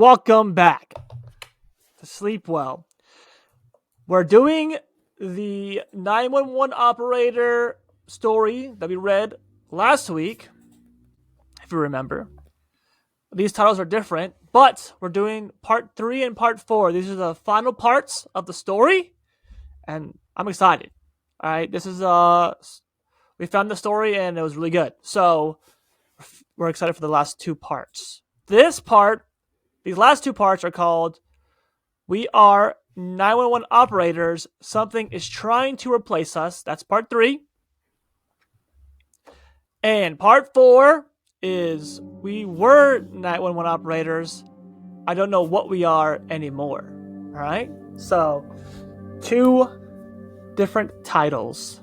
welcome back to Sleep Well. We're doing the 911 operator story that we read last week, if you remember. These titles are different, but we're doing part 3 and part 4. These are the final parts of the story, and I'm excited. All right, this is we found the story and it was really good. So we're excited for the last 2 parts. These last 2 parts are called We Are 911 Operators. Something is trying to replace us. That's part 3. And part 4 is We Were 911 Operators. I don't know what we are anymore. All right? So 2 different titles.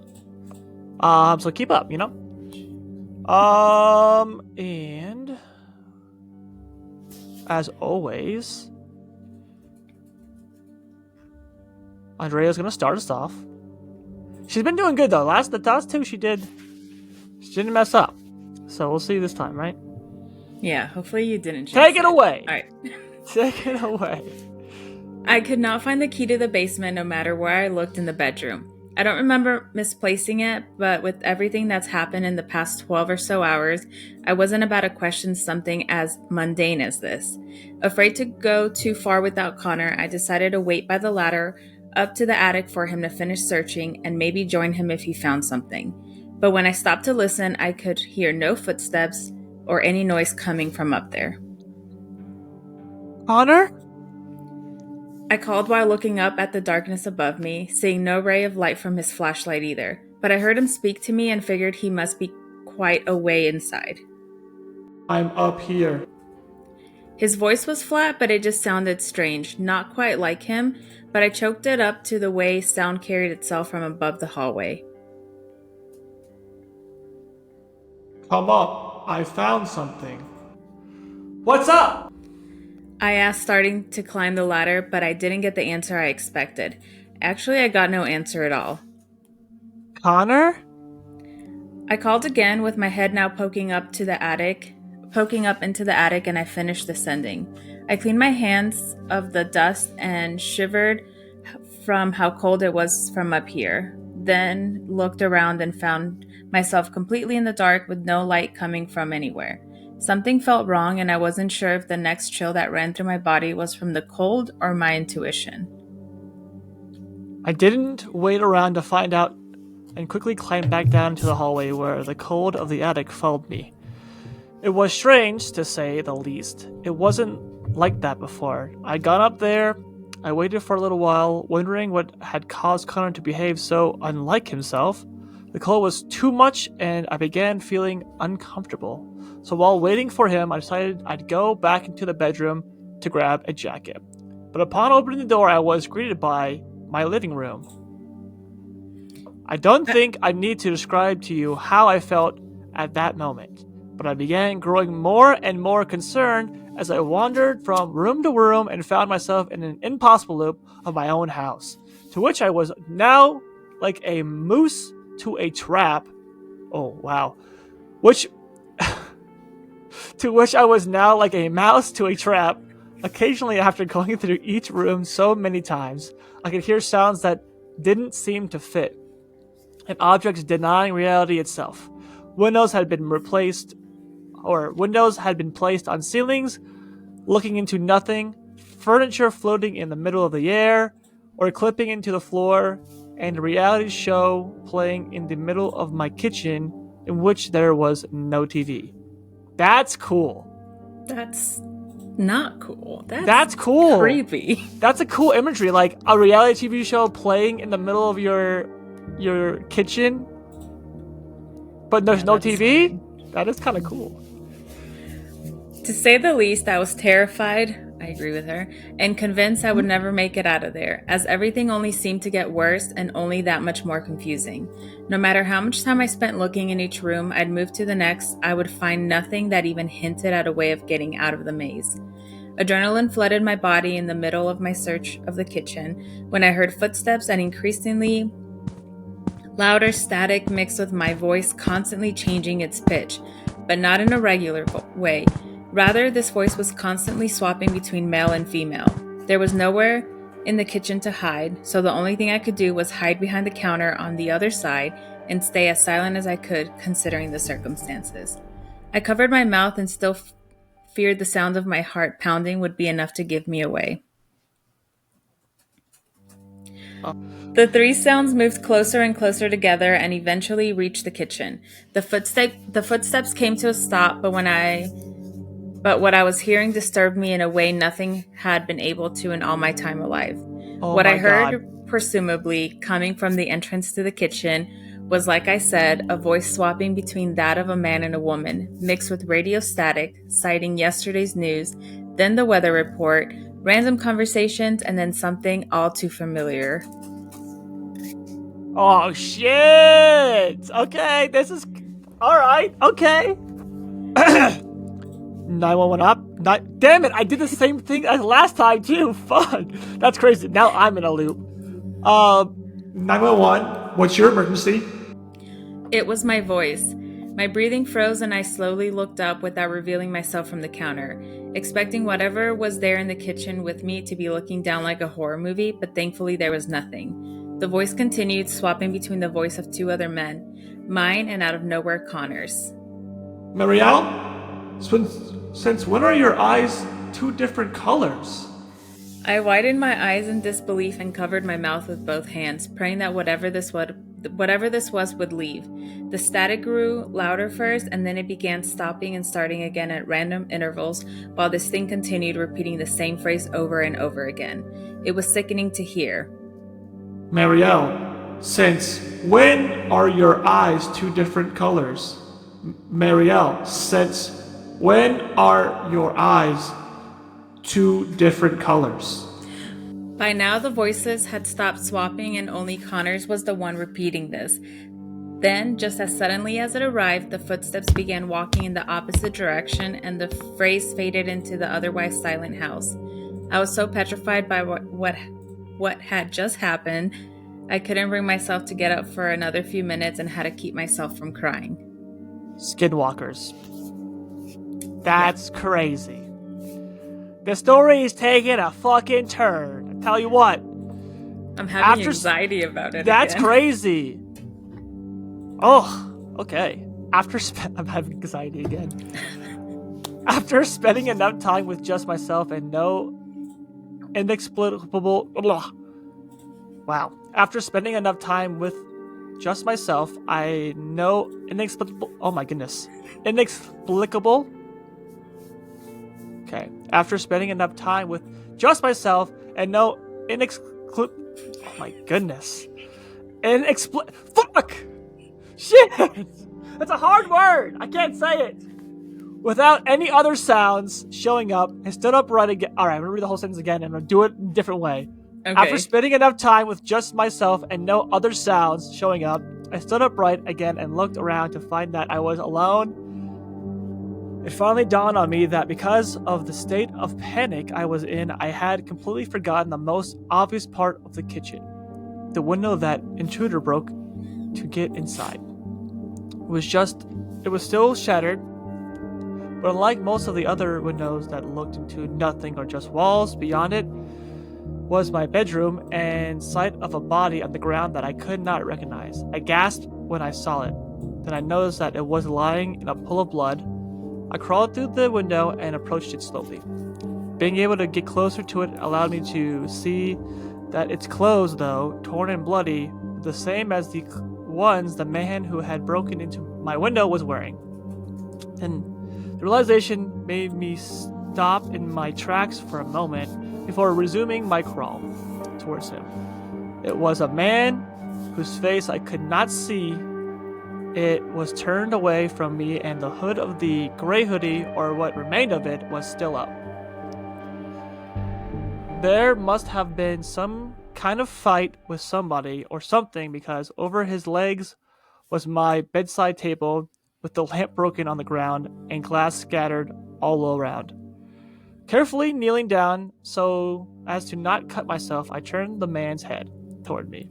So keep up, and as always, Andrea's gonna start us off. She's been doing good though. The last 2 she didn't mess up. So we'll see this time, right? Yeah, hopefully you didn't. Take it away. All right. Take it away. I could not find the key to the basement no matter where I looked in the bedroom. I don't remember misplacing it, but with everything that's happened in the past 12 or so hours, I wasn't about to question something as mundane as this. Afraid to go too far without Connor, I decided to wait by the ladder up to the attic for him to finish searching and maybe join him if he found something. But when I stopped to listen, I could hear no footsteps or any noise coming from up there. Connor? I called while looking up at the darkness above me, seeing no ray of light from his flashlight either, but I heard him speak to me and figured he must be quite a way inside. I'm up here. His voice was flat, but it just sounded strange, not quite like him, but I choked it up to the way sound carried itself from above the hallway. Come up, I found something. What's up? I asked, starting to climb the ladder, but I didn't get the answer I expected. Actually, I got no answer at all. Connor? I called again, with my head now poking up into the attic, and I finished descending. I cleaned my hands of the dust and shivered from how cold it was from up here. Then looked around and found myself completely in the dark with no light coming from anywhere. Something felt wrong, and I wasn't sure if the next chill that ran through my body was from the cold or my intuition. I didn't wait around to find out and quickly climbed back down to the hallway where the cold of the attic followed me. It was strange, to say the least. It wasn't like that before. I'd gone up there, I waited for a little while, wondering what had caused Connor to behave so unlike himself. The cold was too much, and I began feeling uncomfortable. So while waiting for him, I decided I'd go back into the bedroom to grab a jacket. But upon opening the door, I was greeted by my living room. I don't think I need to describe to you how I felt at that moment, but I began growing more and more concerned as I wandered from room to room and found myself in an impossible loop of my own house, to which I was now like a moose to a trap. Oh, wow. To which I was now like a mouse to a trap. Occasionally, after going through each room so many times, I could hear sounds that didn't seem to fit, and objects denying reality itself. Windows had been placed on ceilings, looking into nothing, furniture floating in the middle of the air, or clipping into the floor, and a reality show playing in the middle of my kitchen in which there was no TV. That's cool. That's not cool. That's cool. Creepy. That's a cool imagery, like a reality TV show playing in the middle of your kitchen, but there's no TV. That is kind of cool. To say the least, I was terrified, I agree with her, and convinced I would never make it out of there, as everything only seemed to get worse and only that much more confusing. No matter how much time I spent looking in each room I'd move to the next, I would find nothing that even hinted at a way of getting out of the maze. Adrenaline flooded my body in the middle of my search of the kitchen when I heard footsteps and increasingly louder static mixed with my voice constantly changing its pitch, but not in a regular way. Rather, this voice was constantly swapping between male and female. There was nowhere in the kitchen to hide, so the only thing I could do was hide behind the counter on the other side and stay as silent as I could, considering the circumstances. I covered my mouth and still feared the sound of my heart pounding would be enough to give me away. The three sounds moved closer and closer together and eventually reached the kitchen. The footsteps came to a stop, but what I was hearing disturbed me in a way nothing had been able to in all my time alive. Oh What my I heard, God. presumably coming from the entrance to the kitchen, was, like I said, a voice swapping between that of a man and a woman, mixed with radio static, citing yesterday's news, then the weather report, random conversations, and then something all too familiar. Oh shit! Okay, this is alright, okay. 911 up. Damn it, I did the same thing as last time too. Fuck. That's crazy. Now I'm in a loop. 911, what's your emergency? It was my voice. My breathing froze and I slowly looked up without revealing myself from the counter, expecting whatever was there in the kitchen with me to be looking down like a horror movie, but thankfully there was nothing. The voice continued, swapping between the voice of two other men, mine and out of nowhere Connor's. Marielle? Since when are your eyes two different colors? I widened my eyes in disbelief and covered my mouth with both hands, praying that whatever this was would leave. The static grew louder first, and then it began stopping and starting again at random intervals, while this thing continued repeating the same phrase over and over again. It was sickening to hear. Marielle, since when are your eyes two different colors? Marielle, since when are your eyes two different colors? By now, the voices had stopped swapping, and only Connor's was the one repeating this. Then, just as suddenly as it arrived, the footsteps began walking in the opposite direction, and the phrase faded into the otherwise silent house. I was so petrified by what had just happened, I couldn't bring myself to get up for another few minutes and had to keep myself from crying. Skinwalkers. That's crazy. The story is taking a fucking turn. I tell you what. I'm having anxiety about it. That's again. crazy. Oh, okay. I'm having anxiety again. After spending enough time with just myself and no inexplicable... Wow. After spending enough time with just myself, I know inexplicable... Oh my goodness. Inexplicable... Okay. After spending enough time with just myself and no Oh my goodness. Fuck! Shit! That's a hard word! I can't say it! Without any other sounds showing up, I stood upright again. Alright, I'm gonna read the whole sentence again and I'm gonna do it in a different way. Okay. After spending enough time with just myself and no other sounds showing up, I stood upright again and looked around to find that I was alone. It finally dawned on me that because of the state of panic I was in, I had completely forgotten the most obvious part of the kitchen. The window that intruder broke to get inside. It was still shattered, but unlike most of the other windows that looked into nothing or just walls, beyond it was my bedroom and sight of a body on the ground that I could not recognize. I gasped when I saw it. Then I noticed that it was lying in a pool of blood. I crawled through the window and approached it slowly. Being able to get closer to it allowed me to see that its clothes, though torn and bloody, were the same as the ones the man who had broken into my window was wearing. And the realization made me stop in my tracks for a moment before resuming my crawl towards him. It was a man whose face I could not see. It was turned away from me, and the hood of the gray hoodie, or what remained of it, was still up. There must have been some kind of fight with somebody or something, because over his legs was my bedside table with the lamp broken on the ground and glass scattered all around. Carefully kneeling down so as to not cut myself, I turned the man's head toward me,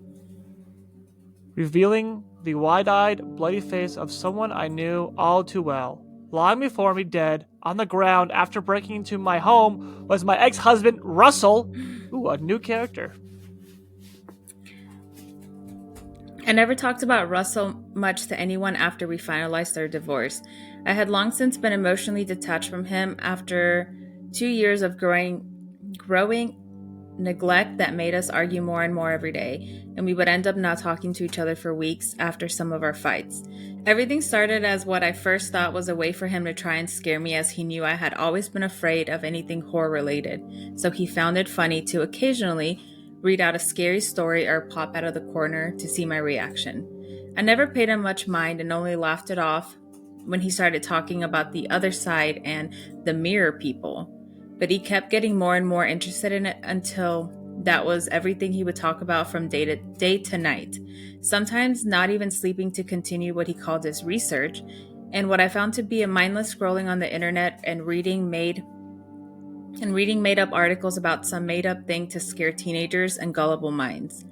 revealing the wide-eyed, bloody face of someone I knew all too well. lying before me dead on the ground after breaking into my home was my ex-husband, Russell. Ooh, a new character. I never talked about Russell much to anyone after we finalized our divorce. I had long since been emotionally detached from him after 2 years of growing neglect that made us argue more and more every day, and we would end up not talking to each other for weeks after some of our fights. Everything started as what I first thought was a way for him to try and scare me, as he knew I had always been afraid of anything horror related, so he found it funny to occasionally read out a scary story or pop out of the corner to see my reaction. I never paid him much mind and only laughed it off when he started talking about the other side and the mirror people. But he kept getting more and more interested in it until that was everything he would talk about from day to night, sometimes not even sleeping to continue what he called his research, and what I found to be a mindless scrolling on the internet and reading made up articles about some made up thing to scare teenagers and gullible minds.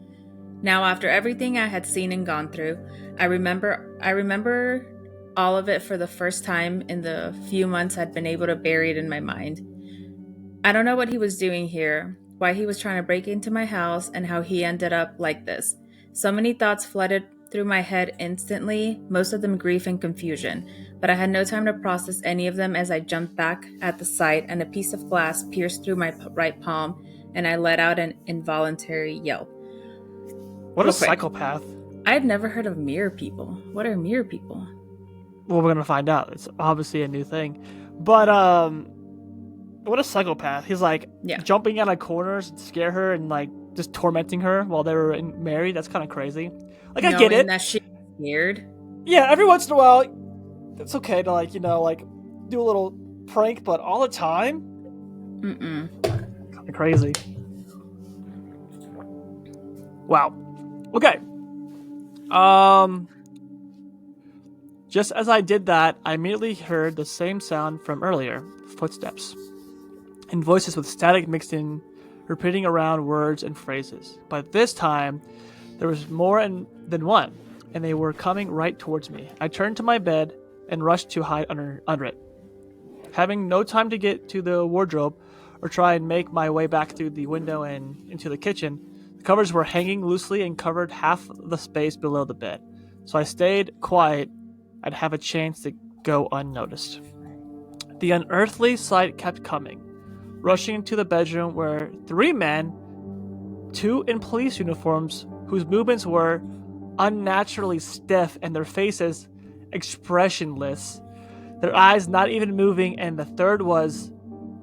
Now, after everything I had seen and gone through, I remember all of it for the first time in the few months I'd been able to bury it in my mind. I don't know what he was doing here, why he was trying to break into my house, and how he ended up like this. So many thoughts flooded through my head instantly, most of them grief and confusion, but I had no time to process any of them as I jumped back at the sight and a piece of glass pierced through my right palm, and I let out an involuntary yelp. What a psychopath. I had never heard of mirror people. What are mirror people? Well, we're gonna find out. It's obviously a new thing. But, what a psychopath. He's like jumping out of corners to scare her and like just tormenting her while they were married. That's kind of crazy. Like, I get it. That she's scared. Yeah, every once in a while, it's okay to like, do a little prank, but all the time? Kind of crazy. Wow. Okay. Just as I did that, I immediately heard the same sound from earlier. Footsteps. And voices with static mixed in, repeating around words and phrases. But this time, there was more than one, and they were coming right towards me. I turned to my bed and rushed to hide under it. Having no time to get to the wardrobe or try and make my way back through the window and into the kitchen, the covers were hanging loosely and covered half the space below the bed. So I stayed quiet. I'd have a chance to go unnoticed. The unearthly sight kept coming. Rushing into the bedroom were 3 men, 2 in police uniforms, whose movements were unnaturally stiff and their faces expressionless, their eyes not even moving, and the third was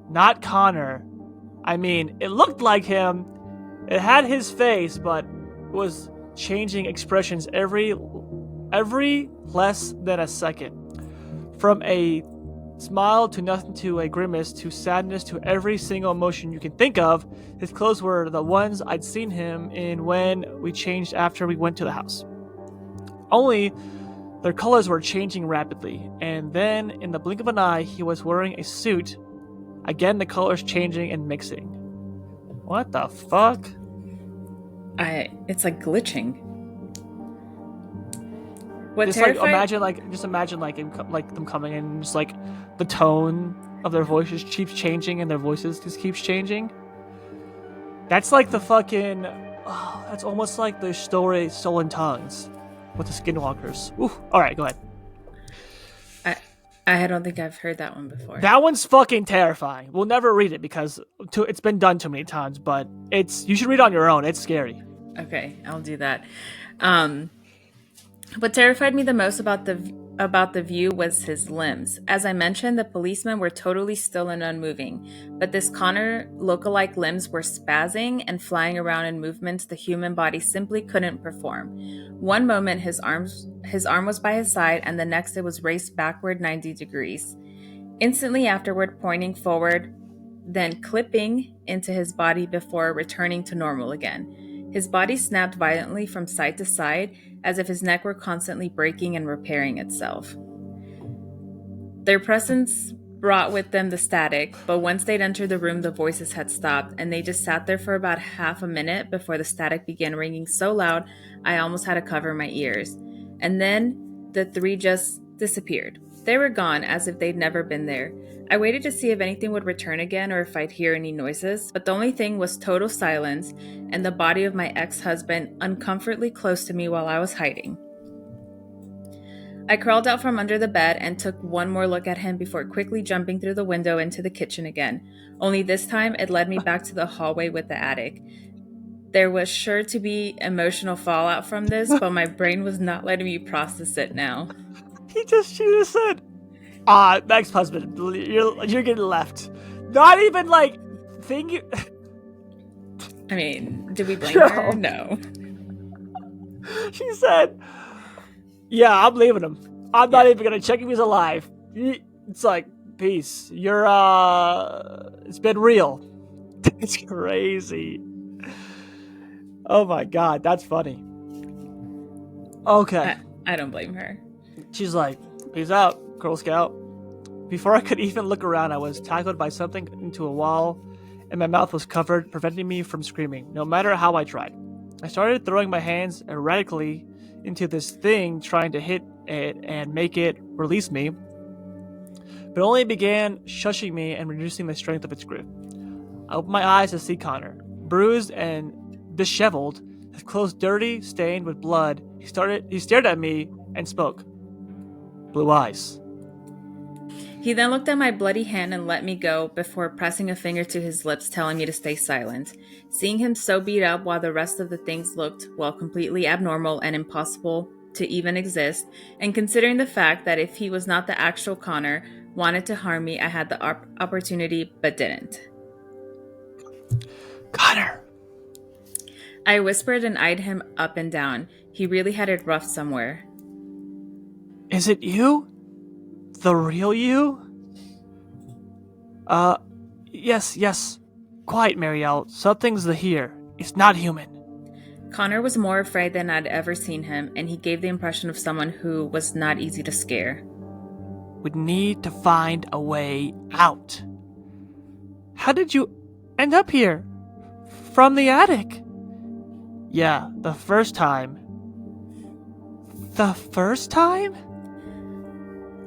not Connor. I mean, it looked like him. It had his face, but was changing expressions every less than a second. From a smile to nothing to a grimace to sadness to every single emotion you can think of. His clothes were the ones I'd seen him in when we changed after we went to the house. Only their colors were changing rapidly, and then in the blink of an eye he was wearing a suit. Again, the colors changing and mixing. What the fuck? It's like glitching. Just imagine them coming in, just like the tone of their voices keeps changing and their voices just keeps changing. That's like the fucking. Oh, that's almost like the story Stolen Tongues with the Skinwalkers. Ooh, all right, go ahead. I don't think I've heard that one before. That one's fucking terrifying. We'll never read it because it's been done too many times. But you should read it on your own. It's scary. Okay, I'll do that. What terrified me the most about the view was his limbs. As I mentioned, the policemen were totally still and unmoving, but this Connor lookalike limbs were spazzing and flying around in movements the human body simply couldn't perform. One moment his arm was by his side, and the next it was raised backward 90 degrees. Instantly afterward, pointing forward, then clipping into his body before returning to normal again. His body snapped violently from side to side, as if his neck were constantly breaking and repairing itself. Their presence brought with them the static, but once they'd entered the room, the voices had stopped, and they just sat there for about half a minute before the static began ringing so loud I almost had to cover my ears. And then the three just disappeared. They were gone, as if they'd never been there. I waited to see if anything would return again or if I'd hear any noises, but the only thing was total silence and the body of my ex-husband uncomfortably close to me while I was hiding. I crawled out from under the bed and took one more look at him before quickly jumping through the window into the kitchen again. Only this time, it led me back to the hallway with the attic. There was sure to be emotional fallout from this, but my brain was not letting me process it now. She just said, ex-husband, you're getting left. Not even like thinking. I mean, did we blame her? No. She said, yeah, I'm leaving him. I'm not even gonna check if he's alive. It's like, peace. It's been real. It's crazy. Oh my god, that's funny. Okay. I don't blame her. She's like, peace out, Girl Scout. Before I could even look around, I was tackled by something into a wall, and my mouth was covered, preventing me from screaming, no matter how I tried. I started throwing my hands erratically into this thing, trying to hit it and make it release me, but only began shushing me and reducing the strength of its grip. I opened my eyes to see Connor, bruised and disheveled, his clothes dirty, stained with blood. He stared at me and spoke. Blue eyes. He then looked at my bloody hand and let me go before pressing a finger to his lips, telling me to stay silent. Seeing him so beat up while the rest of the things looked, well, completely abnormal and impossible to even exist, and considering the fact that if he was not the actual Connor, wanted to harm me, I had the opportunity but didn't. Connor. I whispered and eyed him up and down. He really had it rough somewhere. Is it you? The real you? Yes. Quiet, Marielle. Something's here. It's not human. Connor was more afraid than I'd ever seen him, and he gave the impression of someone who was not easy to scare. We need to find a way out. How did you end up here? From the attic? Yeah, the first time. The first time?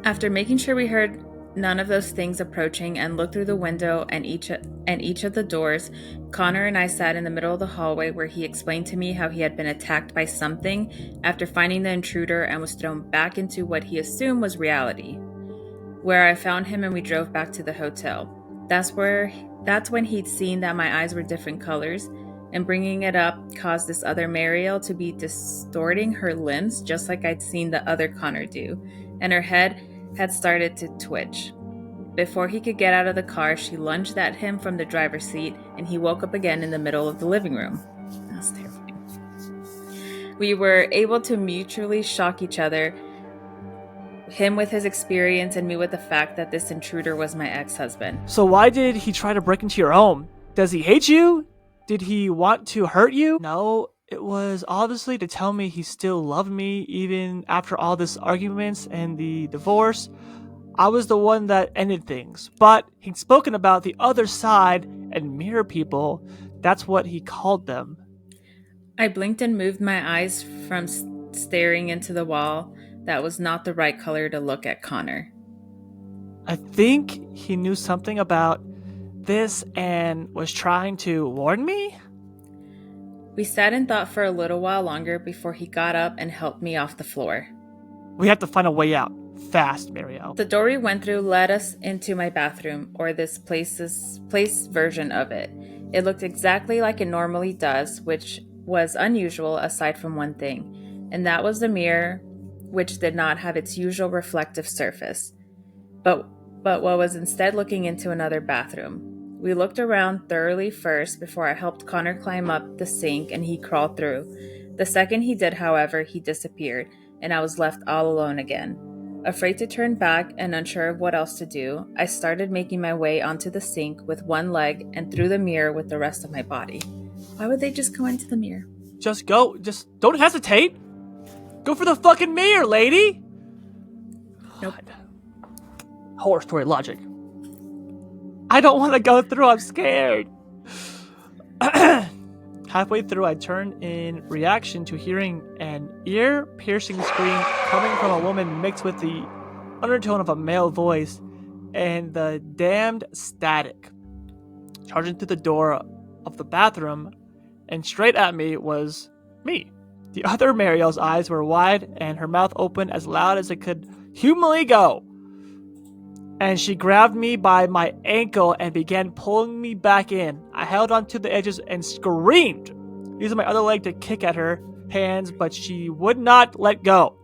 After making sure we heard none of those things approaching and looked through the window and each of the doors, Connor and I sat in the middle of the hallway where he explained to me how he had been attacked by something after finding the intruder and was thrown back into what he assumed was reality. Where I found him and we drove back to the hotel. That's when he'd seen that my eyes were different colors, and bringing it up caused this other Marielle to be distorting her limbs just like I'd seen the other Connor do, and her head had started to twitch. Before he could get out of the car, she lunged at him from the driver's seat, and he woke up again in the middle of the living room. That's terrifying. We were able to mutually shock each other, him with his experience and me with the fact that this intruder was my ex-husband. So why did he try to break into your home? Does he hate you? Did he want to hurt you? No, it was obviously to tell me he still loved me even after all this arguments and the divorce. I was the one that ended things, but he'd spoken about the other side and mirror people. That's what he called them. I blinked and moved my eyes from staring into the wall that was not the right color to look at Connor. I think he knew something about this and was trying to warn me? We sat and thought for a little while longer before he got up and helped me off the floor. We have to find a way out. Fast, Marielle. The door we went through led us into my bathroom, or this place version of it. It looked exactly like it normally does, which was unusual aside from one thing, and that was the mirror, which did not have its usual reflective surface, but what was instead looking into another bathroom. We looked around thoroughly first before I helped Connor climb up the sink and he crawled through. The second he did, however, he disappeared, and I was left all alone again. Afraid to turn back and unsure of what else to do, I started making my way onto the sink with one leg and through the mirror with the rest of my body. Why would they just go into the mirror? Just go. Just don't hesitate. Go for the fucking mirror, lady. Nope. Horror story logic. I don't want to go through. I'm scared. Halfway through, I turned in reaction to hearing an ear-piercing scream coming from a woman mixed with the undertone of a male voice and the damned static. Charging through the door of the bathroom and straight at me was me. The other Mariel's eyes were wide and her mouth open as loud as it could humanly go. And she grabbed me by my ankle and began pulling me back in. I held onto the edges and screamed, using my other leg to kick at her hands, but she would not let go,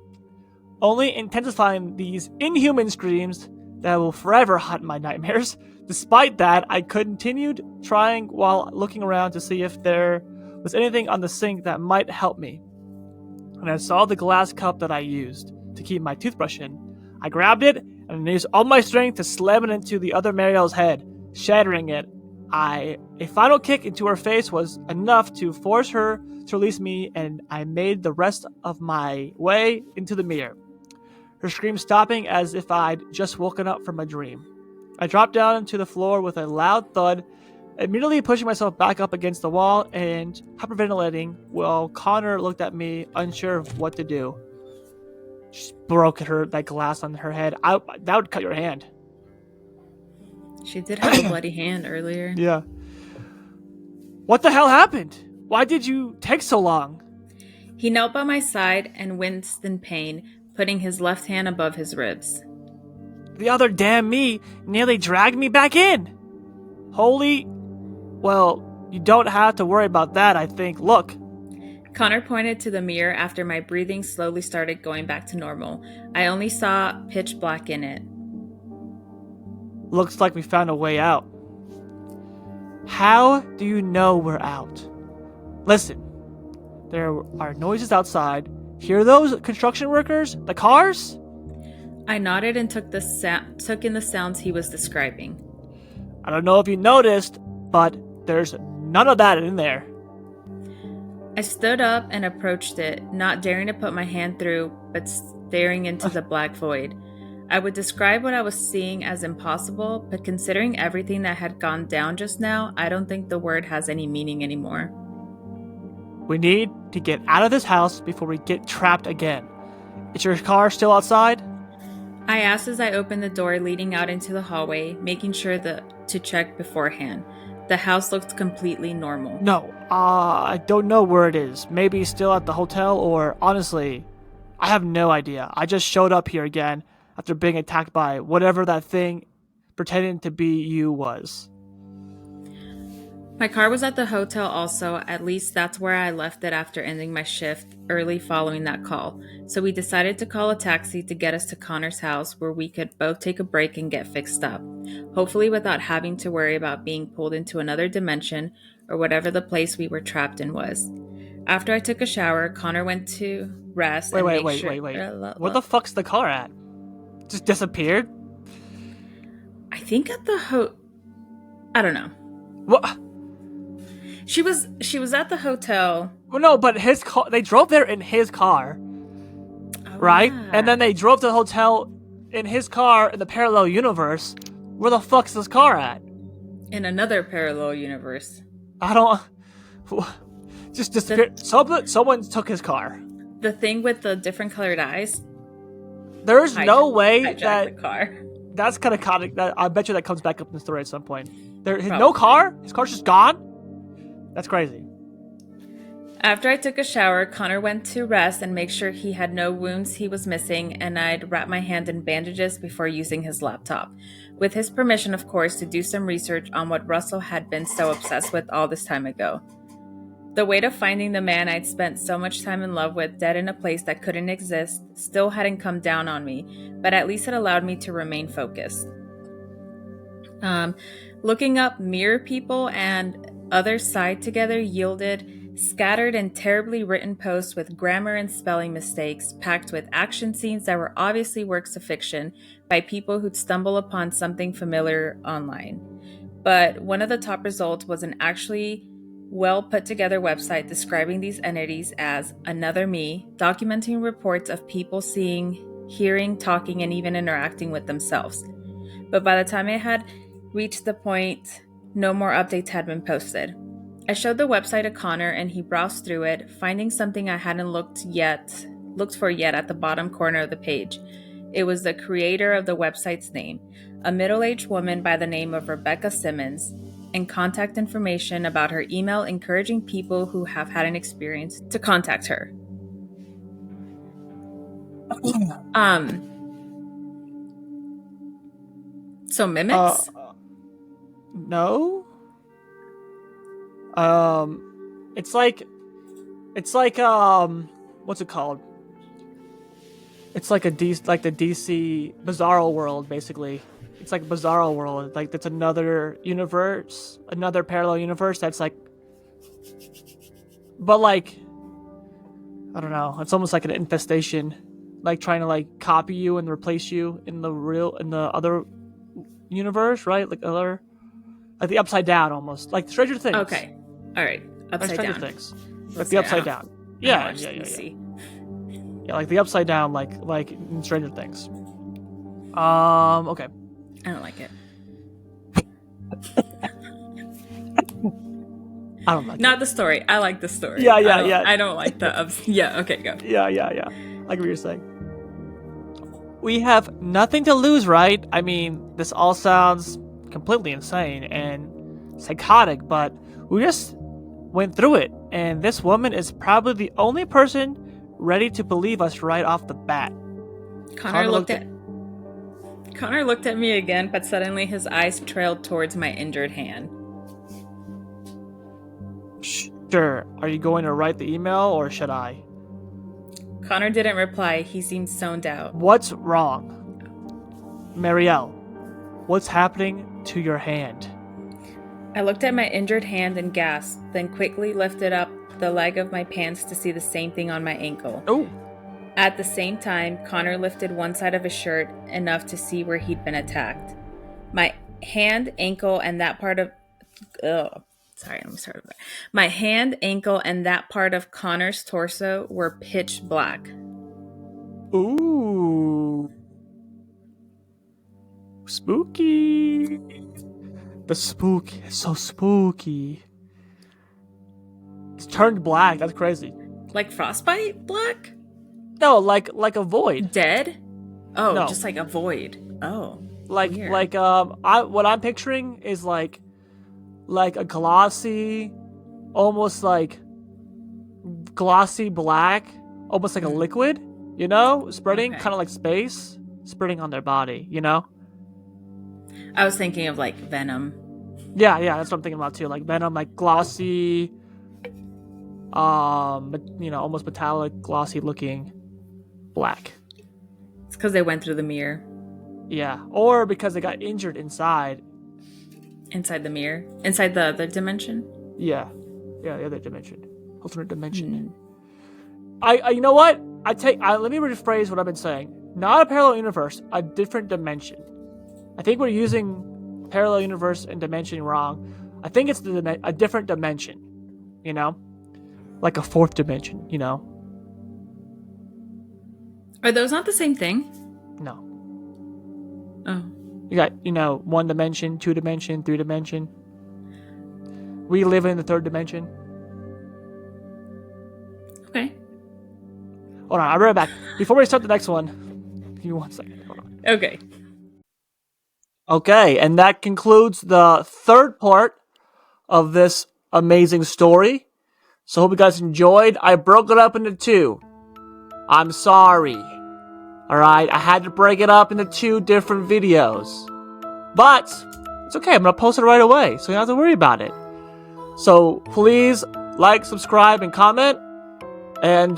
only intensifying these inhuman screams that will forever haunt my nightmares. Despite that, I continued trying while looking around to see if there was anything on the sink that might help me. And I saw the glass cup that I used to keep my toothbrush in. I grabbed it and used all my strength to slam it into the other Mariel's head, shattering it. A final kick into her face was enough to force her to release me, and I made the rest of my way into the mirror, her scream stopping as if I'd just woken up from a dream. I dropped down to the floor with a loud thud, immediately pushing myself back up against the wall and hyperventilating while Connor looked at me, unsure of what to do. Just broke that glass on her head. That would cut your hand. She did have a bloody hand earlier. Yeah. What the hell happened? Why did you take so long? He knelt by my side and winced in pain, putting his left hand above his ribs. The other damn me nearly dragged me back in. Holy... Well, you don't have to worry about that, I think. Look. Connor pointed to the mirror after my breathing slowly started going back to normal. I only saw pitch black in it. Looks like we found a way out. How do you know we're out? Listen, there are noises outside. Hear those construction workers? The cars? I nodded and took in the sounds he was describing. I don't know if you noticed, but there's none of that in there. I stood up and approached it, not daring to put my hand through, but staring into the black void. I would describe what I was seeing as impossible, but considering everything that had gone down just now, I don't think the word has any meaning anymore. We need to get out of this house before we get trapped again. Is your car still outside? I asked as I opened the door leading out into the hallway, making sure to check beforehand. The house looked completely normal. No, I don't know where it is. Maybe still at the hotel, or honestly, I have no idea. I just showed up here again after being attacked by whatever that thing pretending to be you was. My car was at the hotel also, at least that's where I left it after ending my shift early following that call. So we decided to call a taxi to get us to Connor's house where we could both take a break and get fixed up. Hopefully without having to worry about being pulled into another dimension or whatever the place we were trapped in was. After I took a shower, Connor went to rest. Wait. Where the fuck's the car at? Just disappeared? I think at the I don't know. What? She was at the hotel. Well, no, but his car. They drove there in his car, right? Yeah. And then they drove to the hotel in his car in the parallel universe. Where the fuck's this car at? In another parallel universe. I don't. Just disappeared. Someone took his car. The thing with the different colored eyes. There's no way that the car. That's kind of that. I bet you that comes back up in the story at some point. No car. His car's just gone. That's crazy. After I took a shower, Connor went to rest and make sure he had no wounds he was missing, and I'd wrap my hand in bandages before using his laptop. With his permission, of course, to do some research on what Russell had been so obsessed with all this time ago. The weight of finding the man I'd spent so much time in love with dead in a place that couldn't exist still hadn't come down on me, but at least it allowed me to remain focused. Looking up mirror people and other side together yielded scattered and terribly written posts with grammar and spelling mistakes, packed with action scenes that were obviously works of fiction by people who'd stumble upon something familiar online. But one of the top results was an actually well put together website describing these entities as another me, documenting reports of people seeing, hearing, talking, and even interacting with themselves. But by the time it had reached the point, no more updates had been posted. I showed the website to Connor and he browsed through it, finding something I hadn't looked for yet at the bottom corner of the page. It was the creator of the website's name, a middle-aged woman by the name of Rebecca Simmons, and contact information about her email encouraging people who have had an experience to contact her. So mimics? No. It's like, what's it called? It's like the DC Bizarro world, basically. It's like Bizarro world. Like, that's another universe, another parallel universe that's like, but like, I don't know. It's almost like an infestation, like trying to like copy you and replace you in the other universe, right? Like the Upside Down, almost like Stranger Things. Okay, all right, Upside Stranger Down. Things, like the Upside Down. Yeah. Yeah, like the Upside Down, like in Stranger Things. Okay. I don't like it. I don't like Not the story. I like the story. Yeah. I don't like the yeah, okay, go. Yeah. I get what you're saying. We have nothing to lose, right? I mean, this all sounds completely insane and psychotic, but we just went through it, and this woman is probably the only person ready to believe us right off the bat. Connor looked at me again, but suddenly his eyes trailed towards my injured hand. Sure. Are you going to write the email, or should I? Connor didn't reply. He seemed zoned out. What's wrong? Marielle, what's happening to your hand? I looked at my injured hand and gasped, then quickly lifted up the leg of my pants to see the same thing on my ankle. Oh. At the same time, Connor lifted one side of his shirt enough to see where he'd been attacked. My hand, ankle, and that part of... My hand, ankle, and that part of Connor's torso were pitch black. Ooh. Spooky. The spook is so spooky. It's turned black. That's crazy. Like frostbite black? No, like a void. Dead? Oh, No. just like a void. Oh. Like weird. what I'm picturing is like a glossy, almost like glossy black, almost like a liquid, you know, spreading, Okay. kind of like space, spreading on their body, you know? I was thinking of like Venom. Yeah, that's what I'm thinking about too. Like Venom, like glossy, almost metallic, glossy looking black. It's because they went through the mirror. Yeah, or because they got injured inside. Inside the mirror? Inside the other dimension? Yeah, the other dimension, alternate dimension. You know what? Let me rephrase what I've been saying. Not a parallel universe, a different dimension. I think we're using parallel universe and dimension wrong. I think it's a different dimension, you know? Like a fourth dimension, you know? Are those not the same thing? No. Oh. You got, 1 dimension, 2 dimension, 3 dimension. We live in the 3rd dimension. Okay. Hold on, I'll be right back. Before we start the next one, give me 1 second. Hold on. Okay. Okay, and that concludes the 3rd part of this amazing story. So hope you guys enjoyed. I broke it up into 2. I'm sorry. Alright, I had to break it up into 2 different videos. But, it's okay, I'm gonna post it right away, so you don't have to worry about it. So, please, like, subscribe, and comment. And,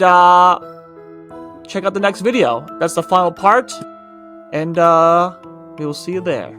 check out the next video. That's the final part. And, we will see you there.